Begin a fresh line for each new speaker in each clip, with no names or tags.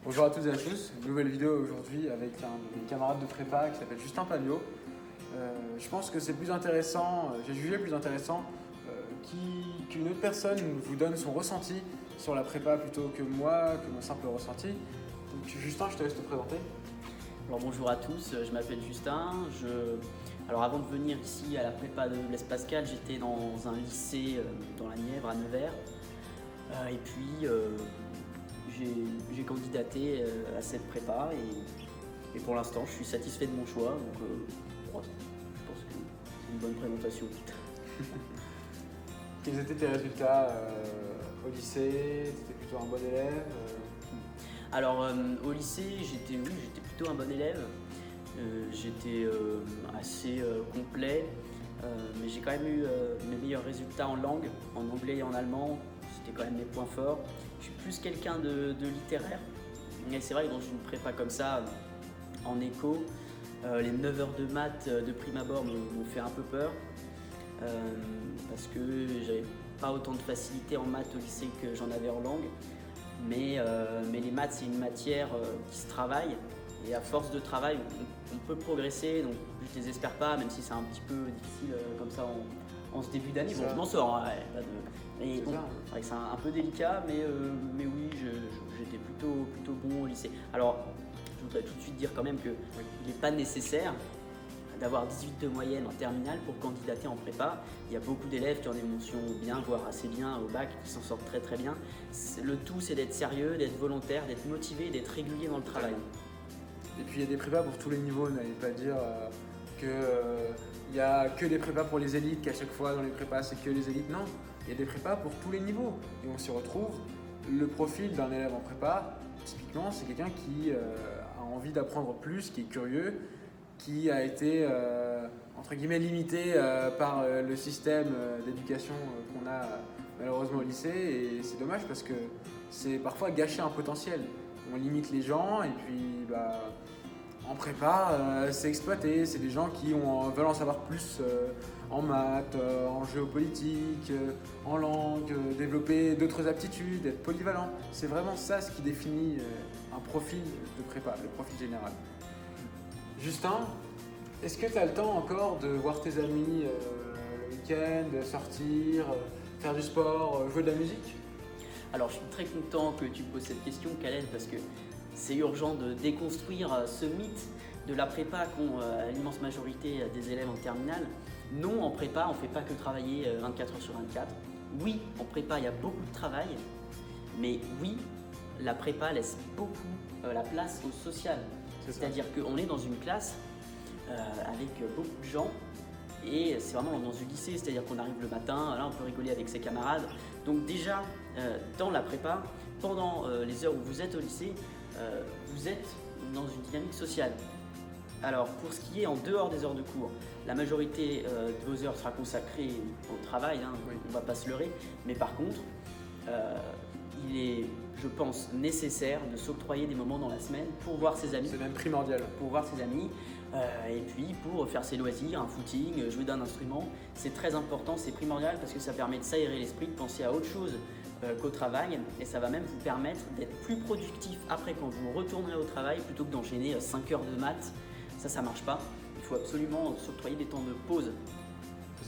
Bonjour à toutes et à tous, une nouvelle vidéo aujourd'hui avec un de mes camarades de prépa qui s'appelle Justin Pagliot. Je pense que c'est plus intéressant, j'ai jugé plus intéressant qu'une autre personne vous donne son ressenti sur la prépa plutôt que moi, que mon simple ressenti. Donc Justin, je te laisse te présenter.
Alors bonjour à tous, je m'appelle Justin. Alors avant de venir ici à la prépa de Blaise Pascal, j'étais dans un lycée dans la Nièvre à Nevers. Et puis j'ai candidaté à cette prépa et pour l'instant je suis satisfait de mon choix. Donc voilà, je pense que c'est une bonne présentation.
Quels étaient tes résultats au lycée? T'étais plutôt un bon élève?
Alors au lycée, j'étais plutôt un bon élève. J'étais assez complet, mais j'ai quand même eu mes meilleurs résultats en langue, en anglais et en allemand. C'était quand même mes points forts. Je suis plus quelqu'un de littéraire. Et c'est vrai que dans une prépa comme ça, en éco, les 9 heures de maths de prime abord m'ont fait un peu peur. Parce que j'avais pas autant de facilité en maths au lycée que j'en avais en langue. Mais les maths, c'est une matière qui se travaille. Et à force de travail, on peut progresser. Donc je les espère pas, même si c'est un petit peu difficile comme ça en ce début d'année. Bon, je m'en sors. Hein, mais bon, c'est vrai que c'est un peu délicat, mais oui, j'étais plutôt bon au lycée. Alors, je voudrais tout de suite dire quand même qu'il n'est pas nécessaire d'avoir 18 de moyenne en terminale pour candidater en prépa. Il y a beaucoup d'élèves qui ont des mentions bien, voire assez bien au bac, qui s'en sortent très très bien. Le tout, c'est d'être sérieux, d'être volontaire, d'être motivé, d'être régulier dans le travail.
Et puis il y a des prépas pour tous les niveaux, n'allez pas dire qu'il n'y a que des prépas pour les élites, qu'à chaque fois dans les prépas c'est que les élites. Non, il y a des prépas pour tous les niveaux. Et on s'y retrouve. Le profil d'un élève en prépa, typiquement, c'est quelqu'un qui a envie d'apprendre plus, qui est curieux, qui a été entre guillemets limité par le système d'éducation qu'on a malheureusement au lycée. Et c'est dommage parce que c'est parfois gâcher un potentiel. On limite les gens et puis en prépa, c'est exploité. C'est des gens qui veulent en savoir plus en maths, en géopolitique, en langue, développer d'autres aptitudes, être polyvalent. C'est vraiment ça ce qui définit un profil de prépa, le profil général. Justin, est-ce que tu as le temps encore de voir tes amis le week-end, sortir, faire du sport, jouer de la musique?
Alors je suis très content que tu me poses cette question, Khaled, parce que c'est urgent de déconstruire ce mythe de la prépa qu'ont l'immense majorité des élèves en terminale. Non, en prépa, on ne fait pas que travailler 24 heures sur 24. Oui, en prépa, il y a beaucoup de travail, mais oui, la prépa laisse beaucoup la place au social. C'est-à-dire qu'on est dans une classe avec beaucoup de gens. Et c'est vraiment dans une lycée, c'est-à-dire qu'on arrive le matin, là on peut rigoler avec ses camarades. Donc déjà, dans la prépa, pendant les heures où vous êtes au lycée, vous êtes dans une dynamique sociale. Alors pour ce qui est en dehors des heures de cours, la majorité de vos heures sera consacrée au travail, on ne va pas se leurrer. Mais par contre, il est, je pense, nécessaire de s'octroyer des moments dans la semaine pour voir ses amis.
C'est même primordial.
Pour voir ses amis et puis pour faire ses loisirs, un footing, jouer d'un instrument. C'est très important, c'est primordial parce que ça permet de s'aérer l'esprit, de penser à autre chose qu'au travail. Et ça va même vous permettre d'être plus productif après quand vous retournerez au travail plutôt que d'enchaîner 5 heures de maths. Ça marche pas. Il faut absolument s'octroyer des temps de pause.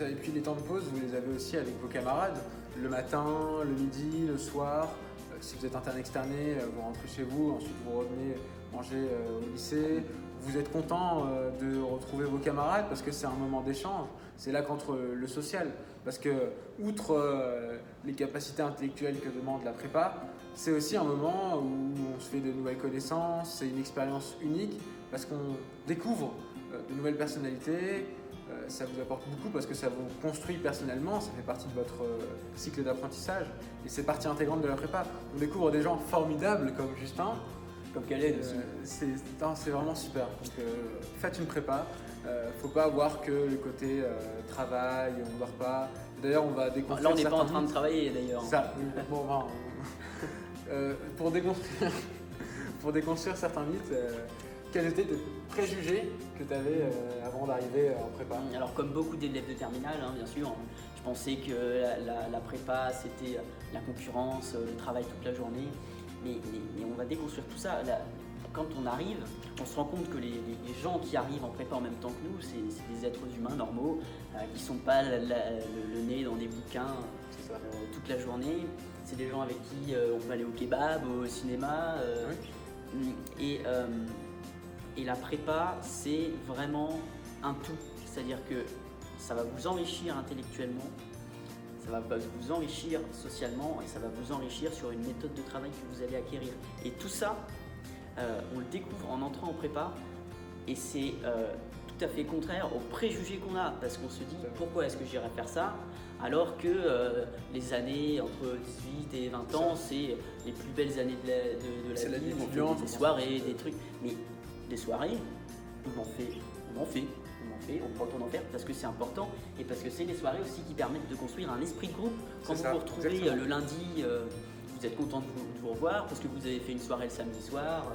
Et puis les temps de pause, vous les avez aussi avec vos camarades, le matin, le midi, le soir. Si vous êtes interne externé, vous rentrez chez vous, ensuite vous revenez manger au lycée. Vous êtes content de retrouver vos camarades parce que c'est un moment d'échange. C'est là qu'entre le social. Parce que, outre les capacités intellectuelles que demande la prépa, c'est aussi un moment où on se fait de nouvelles connaissances, c'est une expérience unique parce qu'on découvre de nouvelles personnalités. Ça vous apporte beaucoup parce que ça vous construit personnellement, ça fait partie de votre cycle d'apprentissage et c'est partie intégrante de la prépa. On découvre des gens formidables comme Justin,
comme Khaled aussi.
C'est vraiment super. Donc faites une prépa, faut pas avoir que le côté travail, on dort pas. D'ailleurs on va déconstruire.
Là on n'est pas en train de travailler d'ailleurs.
Ça, bon, pour déconstruire certains mythes, quels étaient tes préjugés que tu avais avant d'arriver en prépa?
Alors comme beaucoup d'élèves de terminale, bien sûr, je pensais que la prépa c'était la concurrence, le travail toute la journée. mais on va déconstruire tout ça. Là, quand on arrive, on se rend compte que les gens qui arrivent en prépa en même temps que nous, c'est des êtres humains normaux, qui ne sont pas le nez dans des bouquins toute la journée. C'est des gens avec qui on peut aller au kebab, au cinéma. Et la prépa, c'est vraiment un tout. C'est-à-dire que ça va vous enrichir intellectuellement, ça va vous enrichir socialement et ça va vous enrichir sur une méthode de travail que vous allez acquérir. Et tout ça, on le découvre en entrant en prépa et c'est tout à fait contraire aux préjugés qu'on a parce qu'on se dit pourquoi est-ce que j'irais faire ça alors que les années entre 18 et 20 ans c'est les plus belles années de la vie, on fait des soirées, des trucs, mais des soirées, on en fait, on prend le temps d'en faire parce que c'est important et parce que c'est les soirées aussi qui permettent de construire un esprit de groupe. Quand vous vous retrouvez le lundi, vous êtes content de vous revoir parce que vous avez fait une soirée le samedi soir.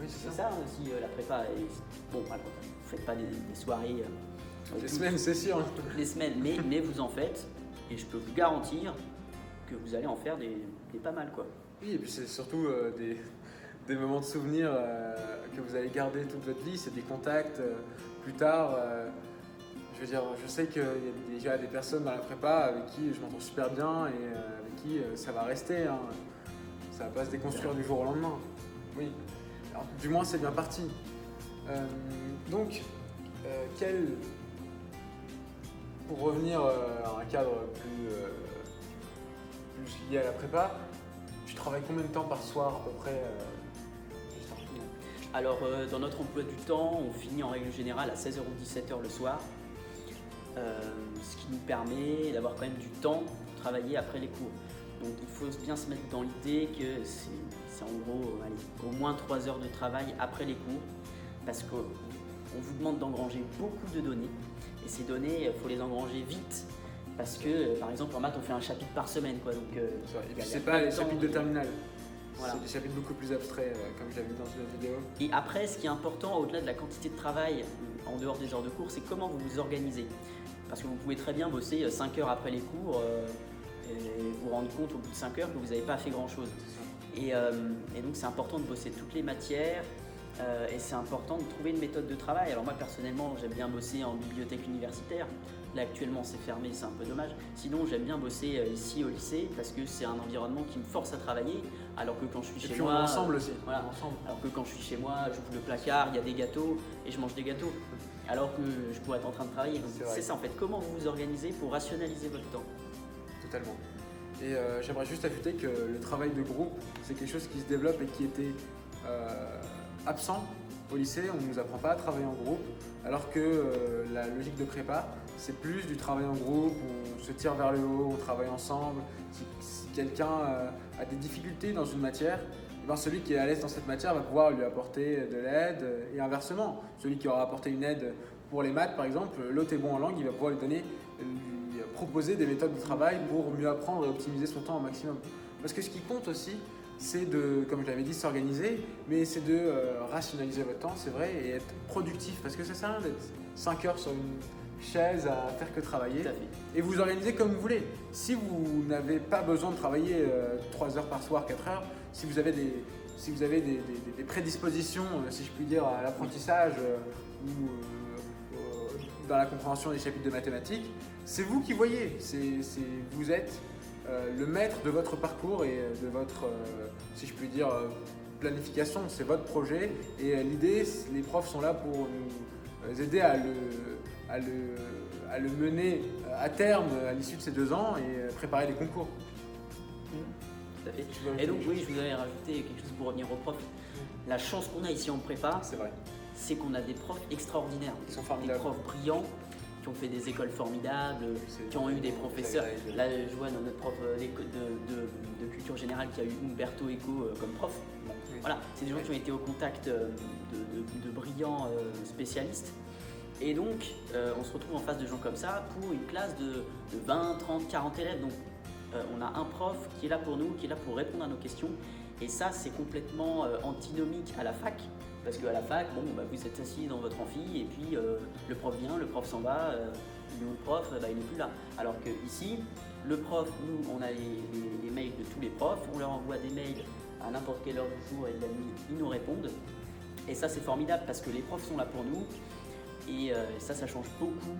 C'est ça aussi la prépa. Bon, alors, vous ne faites pas des soirées.
Les semaines, c'est sûr.
Les semaines, mais vous en faites et je peux vous garantir que vous allez en faire des pas mal quoi.
Oui, et puis c'est surtout des moments de souvenirs que vous allez garder toute votre vie, c'est des contacts plus tard. Je veux dire, je sais qu'il y a déjà des personnes dans la prépa avec qui je m'entends super bien et avec qui ça va rester. Hein. Ça va pas se déconstruire du jour au lendemain. Oui. Alors, du moins, c'est bien parti. Donc, pour revenir à un cadre plus lié à la prépa, tu travailles combien de temps par soir à peu près
Alors, dans notre emploi du temps, on finit en règle générale à 16h ou 17h le soir, ce qui nous permet d'avoir quand même du temps pour travailler après les cours. Donc, il faut bien se mettre dans l'idée que c'est en gros au moins 3 heures de travail après les cours, parce qu'on vous demande d'engranger beaucoup de données, et ces données, il faut les engranger vite. Parce que, par exemple, en maths, on fait un chapitre par semaine. Quoi, donc,
et puis, c'est pas les chapitres de terminale. Voilà. C'est des chapitres beaucoup plus abstraits, comme je l'avais vu dans une vidéo.
Et après, ce qui est important, au-delà de la quantité de travail, en dehors des heures de cours, c'est comment vous vous organisez. Parce que vous pouvez très bien bosser 5 heures après les cours et vous rendre compte au bout de 5 heures que vous n'avez pas fait grand-chose. Et donc, c'est important de bosser toutes les matières. Et c'est important de trouver une méthode de travail. Alors moi personnellement j'aime bien bosser en bibliothèque universitaire. Là actuellement c'est fermé, c'est un peu dommage. Sinon j'aime bien bosser ici au lycée parce que c'est un environnement qui me force à travailler. Alors que quand je suis chez moi,
ensemble aussi.
Voilà. Alors que quand je suis chez moi, j'ouvre le placard, il y a des gâteaux et je mange des gâteaux. Alors que je pourrais être en train de travailler. Donc c'est ça en fait. Comment vous vous organisez pour rationaliser votre temps?
Totalement. Et j'aimerais juste ajouter que le travail de groupe c'est quelque chose qui se développe et qui était absent au lycée. On ne nous apprend pas à travailler en groupe, alors que la logique de prépa, c'est plus du travail en groupe, on se tire vers le haut, on travaille ensemble. Si quelqu'un a des difficultés dans une matière, eh bien celui qui est à l'aise dans cette matière va pouvoir lui apporter de l'aide et inversement. Celui qui aura apporté une aide pour les maths, par exemple, l'autre est bon en langue, il va pouvoir lui proposer des méthodes de travail pour mieux apprendre et optimiser son temps au maximum. Parce que ce qui compte aussi, c'est de, comme je l'avais dit, s'organiser, mais c'est de rationaliser votre temps, c'est vrai, et être productif, parce que ça sert à rien d'être 5 heures sur une chaise à faire que travailler, et vous organisez comme vous voulez. Si vous n'avez pas besoin de travailler 3 heures par soir, 4 heures, si vous avez des prédispositions, si je puis dire, à l'apprentissage ou dans la compréhension des chapitres de mathématiques, c'est vous qui voyez, vous êtes le maître de votre parcours et de votre, si je puis dire, planification. C'est votre projet et l'idée, les profs sont là pour nous aider à le mener à terme à l'issue de ces 2 ans et préparer les concours.
Et donc oui, je voudrais rajouter quelque chose pour revenir aux profs. La chance qu'on a ici en prépa, c'est qu'on a des profs extraordinaires, des profs brillants, qui ont fait des écoles formidables, qui ont eu des professeurs. Là, je vois dans notre prof de culture générale qui a eu Umberto Eco comme prof. Voilà, c'est des gens qui ont été au contact de brillants spécialistes. Et donc, on se retrouve en face de gens comme ça pour une classe de 20, 30, 40 élèves. Donc, on a un prof qui est là pour nous, qui est là pour répondre à nos questions. Et ça, c'est complètement antinomique à la fac. Parce qu'à la fac, vous êtes assis dans votre amphi et puis le prof vient, le prof s'en va, le prof il n'est plus là. Alors que ici, le prof, nous on a les mails de tous les profs, on leur envoie des mails à n'importe quelle heure du jour et de la nuit, ils nous répondent. Et ça, c'est formidable parce que les profs sont là pour nous. Et ça change beaucoup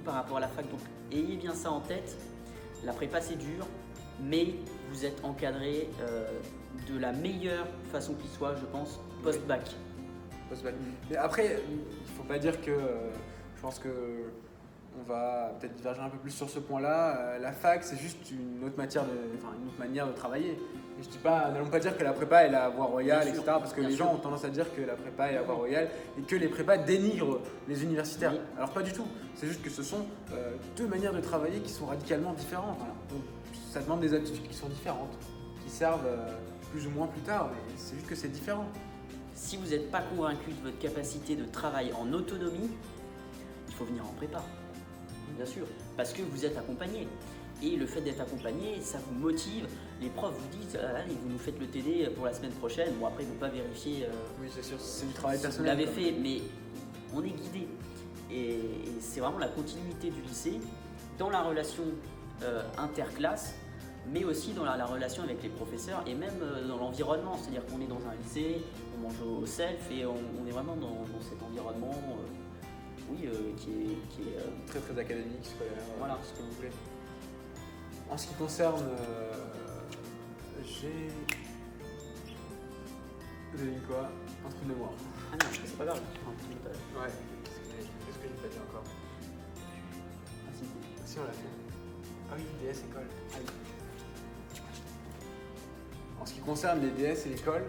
par rapport à la fac. Donc, ayez bien ça en tête. La prépa, c'est dur, mais vous êtes encadré de la meilleure façon qui soit, je pense, post-bac.
Mais après, il ne faut pas dire que je pense que on va peut-être diverger un peu plus sur ce point-là. La fac, c'est juste une autre manière de travailler. Et je dis pas, n'allons pas dire que la prépa est la voie royale, etc. Parce que les gens ont tendance à dire que la prépa est la voie royale et que les prépas dénigrent les universitaires.
Oui.
Alors pas du tout. C'est juste que ce sont deux manières de travailler qui sont radicalement différentes. Donc ça demande des attitudes qui sont différentes, qui servent plus ou moins plus tard. Mais c'est juste que c'est différent.
Si vous n'êtes pas convaincu de votre capacité de travail en autonomie, il faut venir en prépa, bien sûr, parce que vous êtes accompagné. Et le fait d'être accompagné, ça vous motive. Les profs vous disent allez, vous nous faites le TD pour la semaine prochaine. Bon, après, ils ne vont pas vérifier
Oui, c'est sûr, c'est du travail
si vous
personnel.
l'avez fait, mais on est guidé. Et c'est vraiment la continuité du lycée dans la relation interclasse, mais aussi dans la relation avec les professeurs et même dans l'environnement. C'est-à-dire qu'on est dans un lycée, on mange au self et on est vraiment dans cet environnement qui est
Très très académique, scolaire,
Voilà.
ce que vous voulez. En ce qui concerne, j'ai... Vous avez dit quoi? Un trou de mémoire.
Ah non, c'est pas grave. Un petit peu.
Ouais. Qu'est-ce que j'ai pas dit encore?
Ah, si.
Si, on l'a fait. Ah oui, DS école.
Ah oui.
En ce qui concerne les DS et l'école,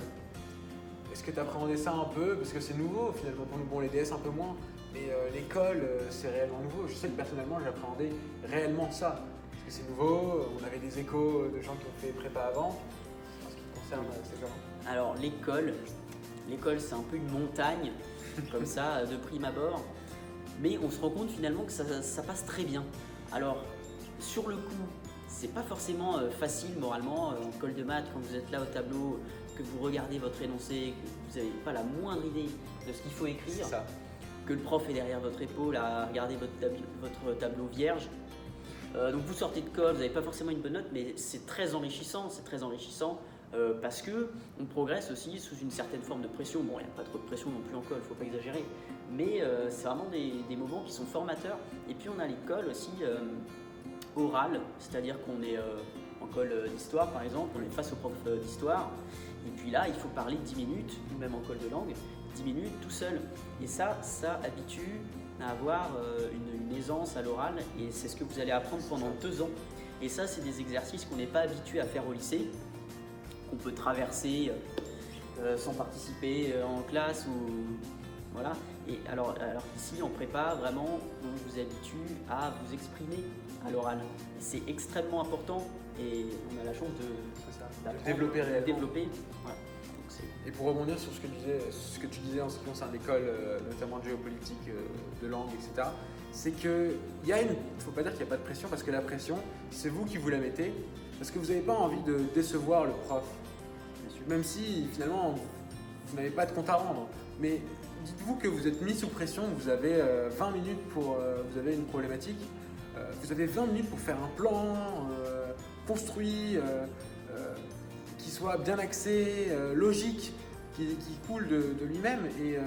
est-ce que tu appréhendais ça un peu? Parce que c'est nouveau finalement pour nous. Bon, les DS un peu moins, mais l'école, c'est réellement nouveau. Je sais que personnellement, j'appréhendais réellement ça. Parce que c'est nouveau, on avait des échos de gens qui ont fait prépa avant. En ce qui concerne ces gens.
Alors l'école c'est un peu une montagne, comme ça, de prime abord. Mais on se rend compte finalement que ça passe très bien. Alors, sur le coup, c'est pas forcément facile moralement en colle de maths quand vous êtes là au tableau, que vous regardez votre énoncé, que vous n'avez pas la moindre idée de ce qu'il faut écrire,
C'est ça.
que le prof est derrière votre épaule à regarder votre tableau vierge. Donc vous sortez de colle, vous n'avez pas forcément une bonne note, mais c'est très enrichissant, parce que on progresse aussi sous une certaine forme de pression. Bon, il n'y a pas trop de pression non plus en colle, il ne faut pas exagérer, mais c'est vraiment des moments qui sont formateurs. Et puis on a l'école aussi orale, c'est-à-dire qu'on est en colle d'histoire par exemple, on est face au prof d'histoire, et puis là il faut parler 10 minutes, ou même en colle de langue, 10 minutes tout seul. Et ça habitue à avoir une aisance à l'oral, et c'est ce que vous allez apprendre pendant 2 ans. Et ça, c'est des exercices qu'on n'est pas habitué à faire au lycée, qu'on peut traverser sans participer en classe ou voilà. Et alors qu'ici en prépa, vraiment, on vous habitue à vous exprimer à l'oral. C'est extrêmement important et on a la chance d'apprendre,
Développer réellement.
de développer. Voilà. Donc, c'est-
Et pour rebondir sur ce que tu disais en ce qui concerne l'école, notamment de géopolitique, de langue, etc., c'est qu'il y a faut pas dire qu'il n'y a pas de pression, parce que la pression, c'est vous qui vous la mettez, parce que vous n'avez pas envie de décevoir le prof. Même si finalement vous n'avez pas de compte à rendre. Mais dites-vous que vous êtes mis sous pression, vous avez 20 minutes vous avez une problématique, vous avez 20 minutes pour faire un plan construit, qui soit bien axé, logique, qui coule de lui-même, et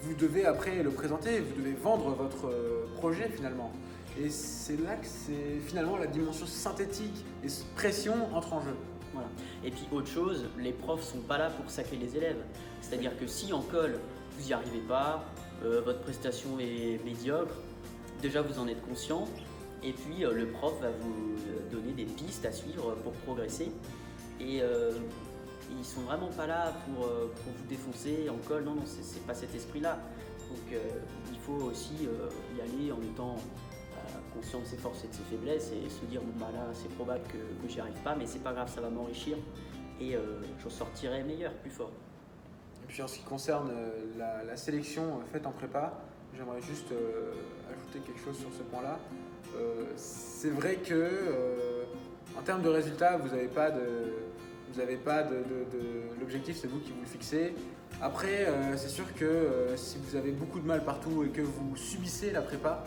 vous devez après le présenter, vous devez vendre votre projet finalement. Et c'est là que c'est finalement la dimension synthétique et pression entre en jeu.
Voilà. Et puis autre chose, les profs sont pas là pour saquer les élèves. C'est-à-dire que si en colle, vous n'y arrivez pas, votre prestation est médiocre, déjà vous en êtes conscient, et puis le prof va vous donner des pistes à suivre pour progresser. Et ils sont vraiment pas là pour vous défoncer en colle, non, c'est pas cet esprit-là. Donc il faut aussi y aller en étant conscient de ses forces et de ses faiblesses et se dire bon bah là c'est probable que j'y arrive pas, mais c'est pas grave, ça va m'enrichir et j'en sortirai meilleur, plus fort.
Et puis en ce qui concerne la sélection faite en prépa, j'aimerais juste ajouter quelque chose sur ce point-là. C'est vrai que en termes de résultats, vous n'avez pas l'objectif, c'est vous qui vous le fixez. Après, c'est sûr que si vous avez beaucoup de mal partout et que vous subissez la prépa,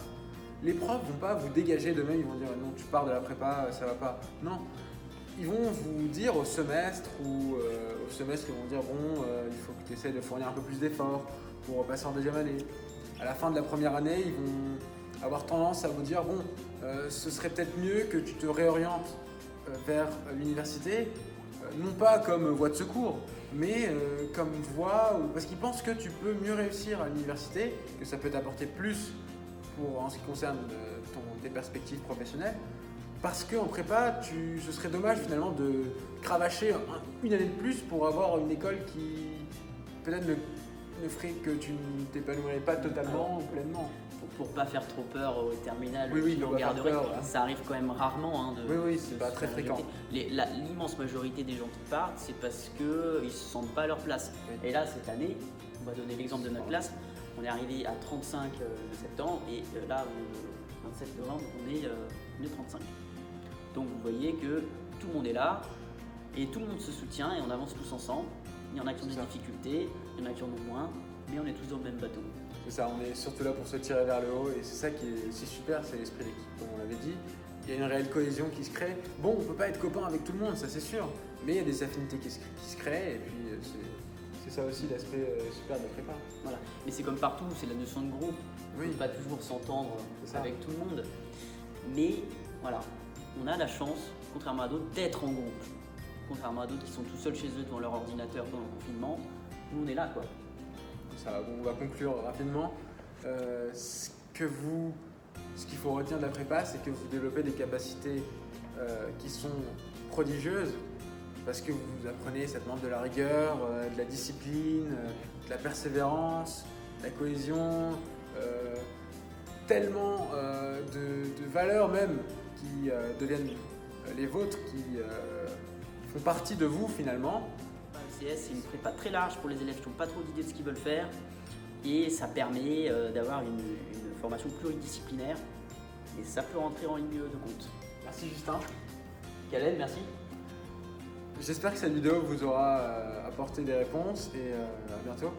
les profs vont pas vous dégager d'eux-mêmes, ils vont dire non, tu pars de la prépa, ça va pas. Non, ils vont vous dire au semestre au semestre, ils vont dire bon, il faut que tu essaies de fournir un peu plus d'efforts pour passer en deuxième année. À la fin de la première année, ils vont avoir tendance à vous dire bon, ce serait peut-être mieux que tu te réorientes vers l'université, non pas comme voie de secours, mais comme voie, parce qu'ils pensent que tu peux mieux réussir à l'université, que ça peut t'apporter plus en ce qui concerne tes perspectives professionnelles. Parce qu'en prépa, ce serait dommage finalement de cravacher une année de plus pour avoir une école qui peut-être ne ferait que tu ne t'épanouirais pas totalement ou pleinement.
Pour pas faire trop peur au terminal,
Oui,
on garderait. Ça arrive quand même rarement.
Oui, c'est pas très fréquent.
L'immense majorité des gens qui partent, c'est parce qu'ils ne se sentent pas à leur place. Oui. Et là, cette année, on va donner l'exemple de notre classe, on est arrivé à 35 de septembre et là, le 27 novembre, on est 35. Donc vous voyez que tout le monde est là et tout le monde se soutient et on avance tous ensemble. Il y en a qui ont des difficultés, il y en a qui en ont moins, mais on est tous dans le même bateau.
C'est ça, on est surtout là pour se tirer vers le haut et c'est ça qui est si super, c'est l'esprit d'équipe, comme on l'avait dit. Il y a une réelle cohésion qui se crée. Bon, on ne peut pas être copain avec tout le monde, ça c'est sûr, mais il y a des affinités qui se créent et puis c'est ça aussi l'aspect super de la prépa.
Voilà, mais c'est comme partout, c'est la notion de groupe. Oui. On ne peut pas toujours s'entendre avec tout le monde, mais voilà, on a la chance, contrairement à d'autres, d'être en groupe. Contrairement à d'autres qui sont tout seuls chez eux devant leur ordinateur pendant le confinement, nous on est là quoi.
Ça, on va conclure rapidement. Ce qu'il faut retenir de la prépa, c'est que vous développez des capacités qui sont prodigieuses parce que vous apprenez cette demande de la rigueur, de la discipline, de la persévérance, de la cohésion, tellement de valeurs même qui deviennent les vôtres, qui font partie de vous finalement.
CS, c'est une prépa très large pour les élèves qui n'ont pas trop d'idées de ce qu'ils veulent faire et ça permet d'avoir une formation pluridisciplinaire et ça peut rentrer en ligne de compte.
Merci Justin.
Khaled, merci.
J'espère que cette vidéo vous aura apporté des réponses et à bientôt.